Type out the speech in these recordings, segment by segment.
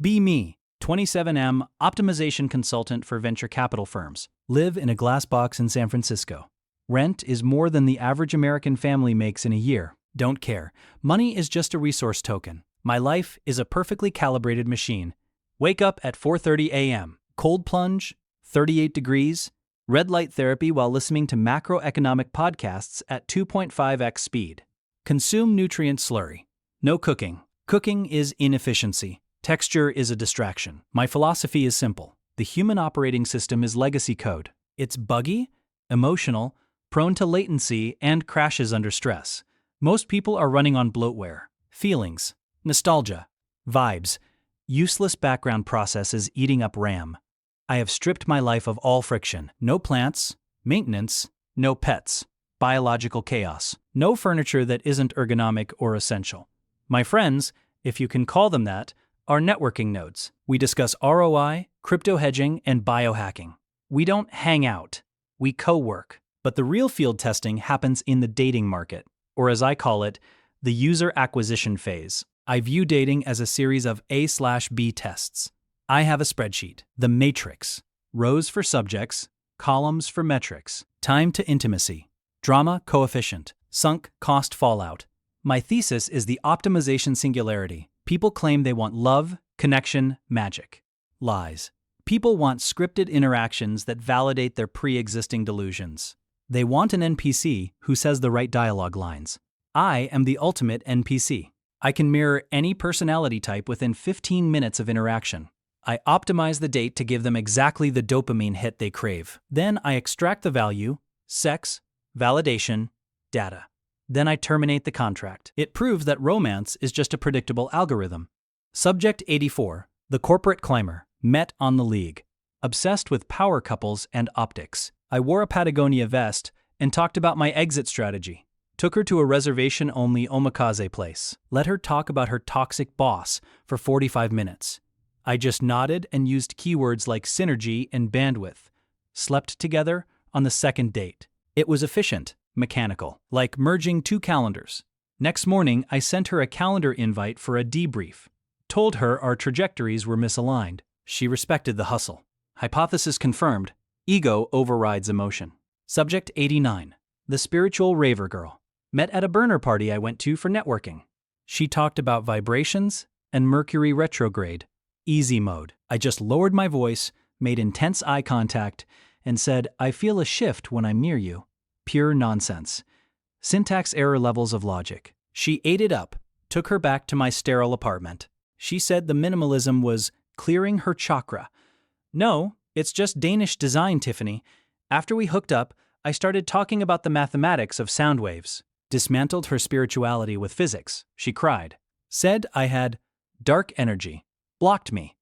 Be me, 27M, optimization consultant for venture capital firms. Live in a glass box in San Francisco. Rent is more than the average American family makes in a year. Don't care. Money is just a resource token. My life is a perfectly calibrated machine. Wake up at 4:30 a.m. Cold plunge, 38 degrees, red light therapy while listening to macroeconomic podcasts at 2.5x speed. Consume nutrient slurry. No cooking. Cooking is inefficiency. Texture is a distraction. My philosophy is simple. The human operating system is legacy code. It's buggy, emotional, prone to latency, and crashes under stress. Most people are running on bloatware, feelings, nostalgia, vibes, useless background processes eating up RAM. I have stripped my life of all friction. No plants, maintenance, no pets, biological chaos, no furniture that isn't ergonomic or essential. My friends, if you can call them that, are networking nodes. We discuss ROI, crypto hedging, and biohacking. We don't hang out. We co-work. But the real field testing happens in the dating market, or as I call it, the user acquisition phase. I view dating as a series of A/B tests. I have a spreadsheet, the matrix, rows for subjects, columns for metrics, time to intimacy, drama coefficient, sunk cost fallout. My thesis is the optimization singularity. People claim they want love, connection, magic. Lies. People want scripted interactions that validate their pre-existing delusions. They want an NPC who says the right dialogue lines. I am the ultimate NPC. I can mirror any personality type within 15 minutes of interaction. I optimize the date to give them exactly the dopamine hit they crave. Then I extract the value, sex, validation, data. Then I terminate the contract. It proves that romance is just a predictable algorithm. Subject 84, the corporate climber, met on the league. Obsessed with power couples and optics. I wore a Patagonia vest and talked about my exit strategy. Took her to a reservation-only omakase place. Let her talk about her toxic boss for 45 minutes. I just nodded and used keywords like synergy and bandwidth. Slept together on the second date. It was efficient, mechanical, like merging two calendars. Next morning, I sent her a calendar invite for a debrief. Told her our trajectories were misaligned. She respected the hustle. Hypothesis confirmed. Ego overrides emotion. Subject 89. The spiritual raver girl. Met at a burner party I went to for networking. She talked about vibrations and Mercury retrograde. Easy mode. I just lowered my voice, made intense eye contact, and said, I feel a shift when I'm near you. Pure nonsense. Syntax error levels of logic. She ate it up, took her back to my sterile apartment. She said the minimalism was clearing her chakra. No, it's just Danish design, Tiffany. After we hooked up, I started talking about the mathematics of sound waves. Dismantled her spirituality with physics. She cried. Said I had dark energy. Blocked me.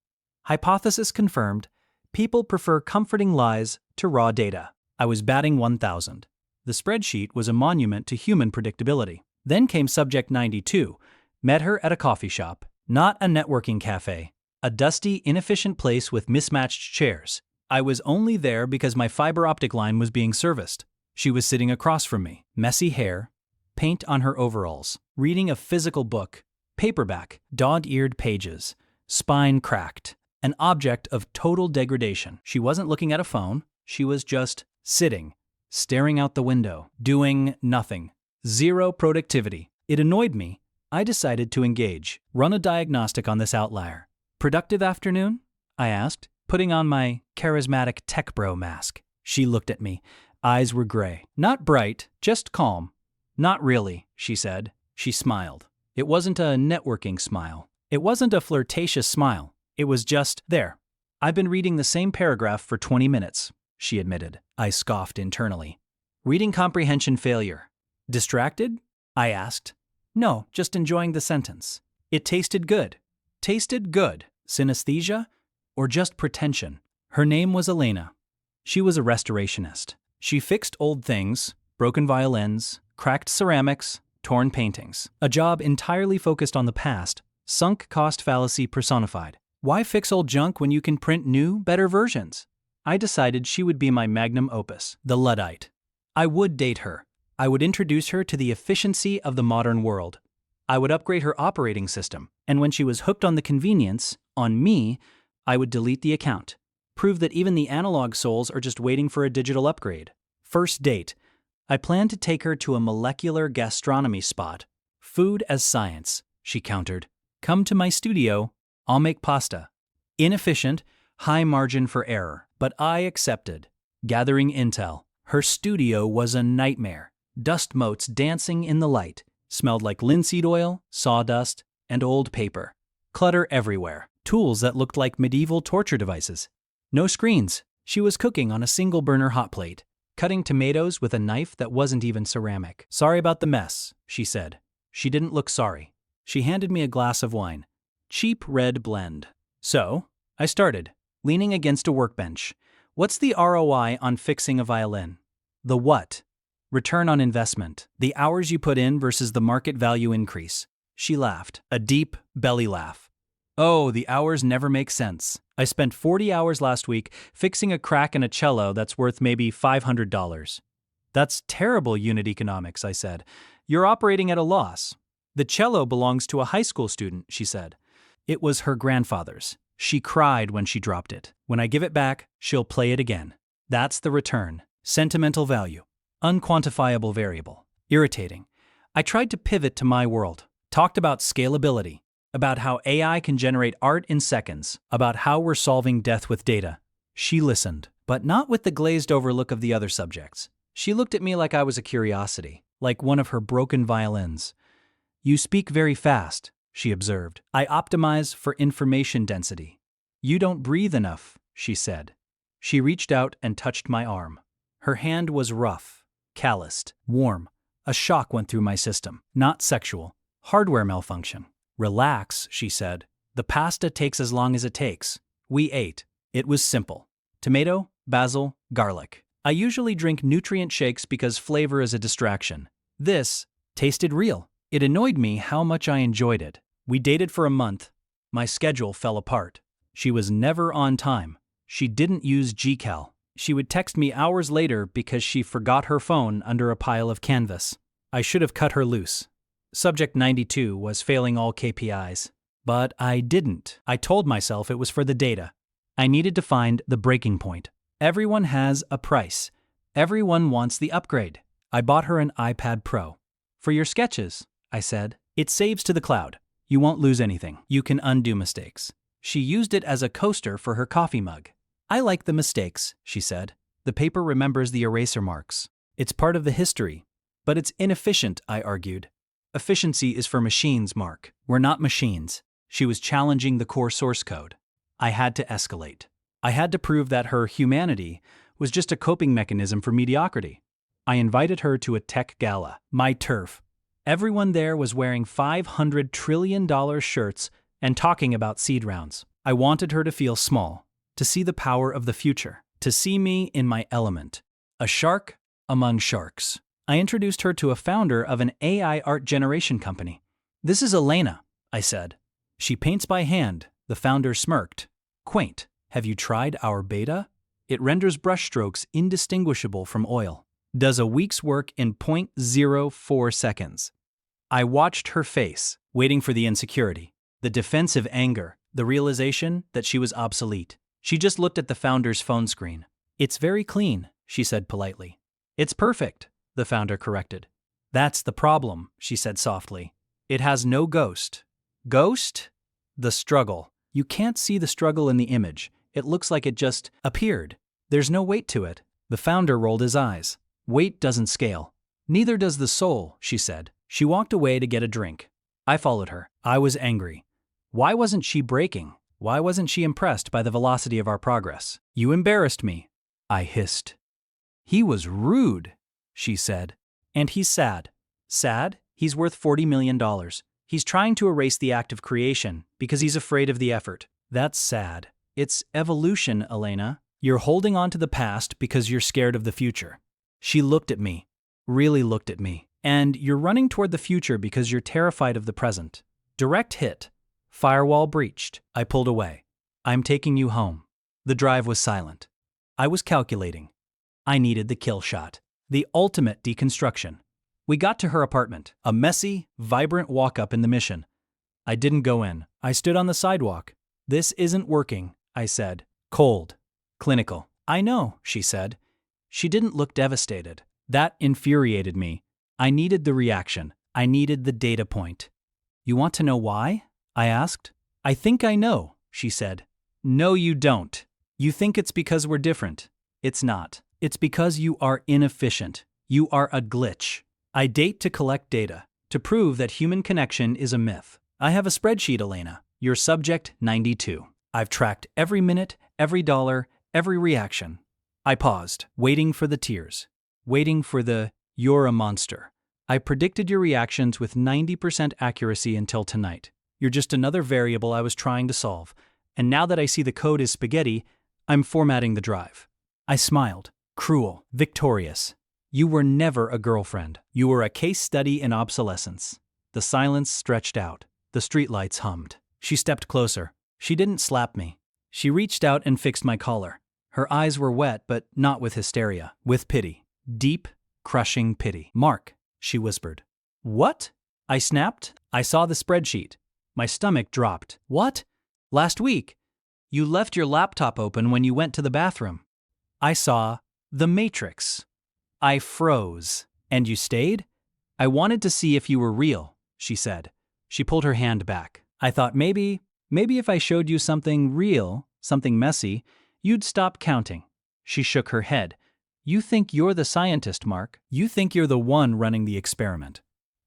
Hypothesis confirmed. People prefer comforting lies to raw data. I was batting 1,000. The spreadsheet was a monument to human predictability. Then came subject 92. Met her at a coffee shop. Not a networking cafe. A dusty, inefficient place with mismatched chairs. I was only there because my fiber optic line was being serviced. She was sitting across from me. Messy hair. Paint on her overalls. Reading a physical book. Paperback. Dog-eared pages. Spine cracked. An object of total degradation. She wasn't looking at a phone. She was just sitting, staring out the window, doing nothing. Zero productivity. It annoyed me. I decided to engage. Run a diagnostic on this outlier. Productive afternoon? I asked, putting on my charismatic tech bro mask. She looked at me. Eyes were gray. Not bright, just calm. Not really, she said. She smiled. It wasn't a networking smile. It wasn't a flirtatious smile. It was just there. I've been reading the same paragraph for 20 minutes, she admitted. I scoffed internally. Reading comprehension failure. Distracted? I asked. No, just enjoying the sentence. It tasted good. Tasted good. Synesthesia? Or just pretension? Her name was Elena. She was a restorationist. She fixed old things, broken violins, cracked ceramics, torn paintings. A job entirely focused on the past, sunk cost fallacy personified. Why fix old junk when you can print new, better versions? I decided she would be my magnum opus, the Luddite. I would date her. I would introduce her to the efficiency of the modern world. I would upgrade her operating system, and when she was hooked on the convenience, On me, I would delete the account. Prove that even the analog souls are just waiting for a digital upgrade. First date. I planned to take her to a molecular gastronomy spot. Food as science, she countered. Come to my studio, I'll make pasta. Inefficient, high margin for error, but I accepted. Gathering intel. Her studio was a nightmare. Dust motes dancing in the light. Smelled like linseed oil, sawdust, and old paper. Clutter everywhere. Tools that looked like medieval torture devices. No screens. She was cooking on a single-burner hot plate, cutting tomatoes with a knife that wasn't even ceramic. Sorry about the mess, she said. She didn't look sorry. She handed me a glass of wine. Cheap red blend. So, I started, leaning against a workbench. What's the ROI on fixing a violin? The what? Return on investment. The hours you put in versus the market value increase. She laughed, a deep belly laugh. Oh, the hours never make sense. I spent 40 hours last week fixing a crack in a cello that's worth maybe $500. That's terrible unit economics, I said. You're operating at a loss. The cello belongs to a high school student, she said. It was her grandfather's. She cried when she dropped it. When I give it back, she'll play it again. That's the return. Sentimental value. Unquantifiable variable. Irritating. I tried to pivot to my world. Talked about scalability. About how AI can generate art in seconds. About how we're solving death with data. She listened, but not with the glazed-over look of the other subjects. She looked at me like I was a curiosity, like one of her broken violins. You speak very fast, she observed. I optimize for information density. You don't breathe enough, she said. She reached out and touched my arm. Her hand was rough, calloused, warm. A shock went through my system. Not sexual. Hardware malfunction. Relax, she said. The pasta takes as long as it takes. We ate. It was simple. Tomato, basil, garlic. I usually drink nutrient shakes because flavor is a distraction. This tasted real. It annoyed me how much I enjoyed it. We dated for a month. My schedule fell apart. She was never on time. She didn't use GCal. She would text me hours later because she forgot her phone under a pile of canvas. I should have cut her loose. Subject 92 was failing all KPIs. But I didn't. I told myself it was for the data. I needed to find the breaking point. Everyone has a price. Everyone wants the upgrade. I bought her an iPad Pro. For your sketches, I said. It saves to the cloud. You won't lose anything. You can undo mistakes. She used it as a coaster for her coffee mug. I like the mistakes, she said. The paper remembers the eraser marks. It's part of the history. But it's inefficient, I argued. Efficiency is for machines, Mark. We're not machines. She was challenging the core source code. I had to escalate. I had to prove that her humanity was just a coping mechanism for mediocrity. I invited her to a tech gala, my turf. Everyone there was wearing $500 trillion shirts and talking about seed rounds. I wanted her to feel small, to see the power of the future, to see me in my element. A shark among sharks. I introduced her to a founder of an AI art generation company. This is Elena, I said. She paints by hand, the founder smirked. Quaint. Have you tried our beta? It renders brushstrokes indistinguishable from oil. Does a week's work in 0.04 seconds. I watched her face, waiting for the insecurity, the defensive anger, the realization that she was obsolete. She just looked at the founder's phone screen. It's very clean, she said politely. It's perfect, the founder corrected. That's the problem, she said softly. It has no ghost. Ghost? The struggle. You can't see the struggle in the image. It looks like it just appeared. There's no weight to it. The founder rolled his eyes. Weight doesn't scale. Neither does the soul, she said. She walked away to get a drink. I followed her. I was angry. Why wasn't she braking? Why wasn't she impressed by the velocity of our progress? You embarrassed me, I hissed. He was rude, she said. And he's sad. Sad? He's worth $40 million. He's trying to erase the act of creation because he's afraid of the effort. That's sad. It's evolution, Elena. You're holding on to the past because you're scared of the future. She looked at me, really looked at me. And you're running toward the future because you're terrified of the present. Direct hit. Firewall breached. I pulled away. I'm taking you home. The drive was silent. I was calculating. I needed the kill shot. The ultimate deconstruction. We got to her apartment, a messy, vibrant walk-up in the Mission. I didn't go in. I stood on the sidewalk. This isn't working, I said. Cold. Clinical. I know, she said. She didn't look devastated. That infuriated me. I needed the reaction. I needed the data point. You want to know why? I asked. I think I know, she said. No, you don't. You think it's because we're different. It's not. It's because you are inefficient. You are a glitch. I date to collect data, to prove that human connection is a myth. I have a spreadsheet, Elena. Your subject 92. I've tracked every minute, every dollar, every reaction. I paused, waiting for the tears. Waiting for the, "You're a monster." I predicted your reactions with 90% accuracy until tonight. You're just another variable I was trying to solve. And now that I see the code is spaghetti, I'm formatting the drive. I smiled. Cruel. Victorious. You were never a girlfriend. You were a case study in obsolescence. The silence stretched out. The streetlights hummed. She stepped closer. She didn't slap me. She reached out and fixed my collar. Her eyes were wet, but not with hysteria. With pity. Deep, crushing pity. "Mark," she whispered. "What?" I snapped. I saw the spreadsheet. My stomach dropped. "What?" "Last week. You left your laptop open when you went to the bathroom." I saw the Matrix. I froze. "And you stayed?" "I wanted to see if you were real," she said. She pulled her hand back. I thought maybe if I showed you something real, something messy, you'd stop counting. She shook her head. "You think you're the scientist, Mark. You think you're the one running the experiment."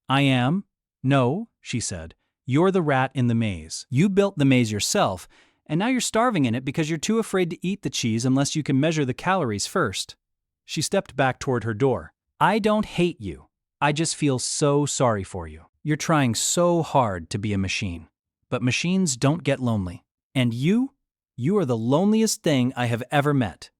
"I am." "No," she said. "You're the rat in the maze. You built the maze yourself, and now you're starving in it because you're too afraid to eat the cheese unless you can measure the calories first." She stepped back toward her door. "I don't hate you. I just feel so sorry for you. You're trying so hard to be a machine. But machines don't get lonely. And you are the loneliest thing I have ever met."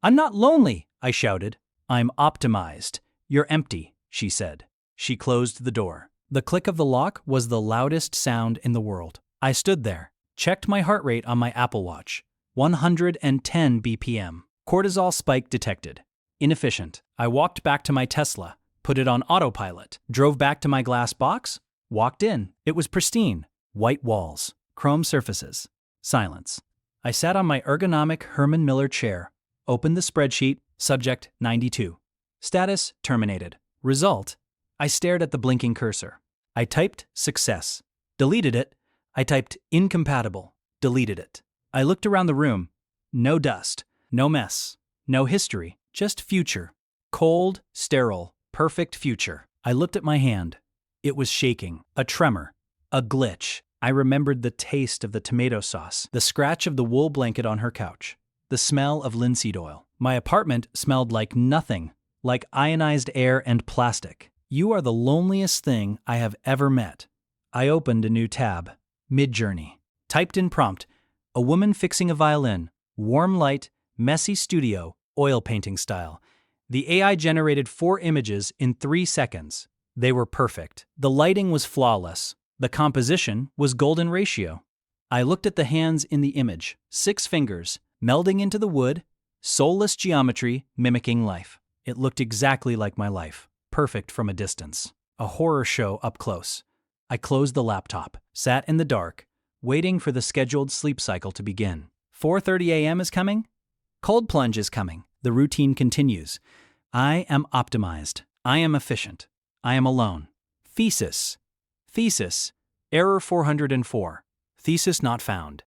"I'm not lonely," I shouted. "I'm optimized. You're empty," she said. She closed the door. The click of the lock was the loudest sound in the world. I stood there, checked my heart rate on my Apple Watch. 110 BPM. Cortisol spike detected. Inefficient. I walked back to my Tesla, put it on autopilot, drove back to my glass box, walked in. It was pristine. White walls, chrome surfaces, silence. I sat on my ergonomic Herman Miller chair, opened the spreadsheet, subject 92. Status terminated. Result. I stared at the blinking cursor. I typed success. Deleted it. I typed incompatible. Deleted it. I looked around the room. No dust. No mess. No history. Just future. Cold, sterile, perfect future. I looked at my hand. It was shaking. A tremor. A glitch. I remembered the taste of the tomato sauce, the scratch of the wool blanket on her couch, the smell of linseed oil. My apartment smelled like nothing, like ionized air and plastic. You are the loneliest thing I have ever met. I opened a new tab. Midjourney. Typed in prompt, a woman fixing a violin, warm light, messy studio, oil painting style. The AI generated 4 images in 3 seconds. They were perfect. The lighting was flawless. The composition was golden ratio. I looked at the hands in the image, 6 fingers, melding into the wood, soulless geometry mimicking life. It looked exactly like my life, perfect from a distance. A horror show up close. I closed the laptop, sat in the dark, waiting for the scheduled sleep cycle to begin. 4:30 a.m. is coming? Cold plunge is coming. The routine continues. I am optimized. I am efficient. I am alone. Thesis. Error 404. Thesis not found.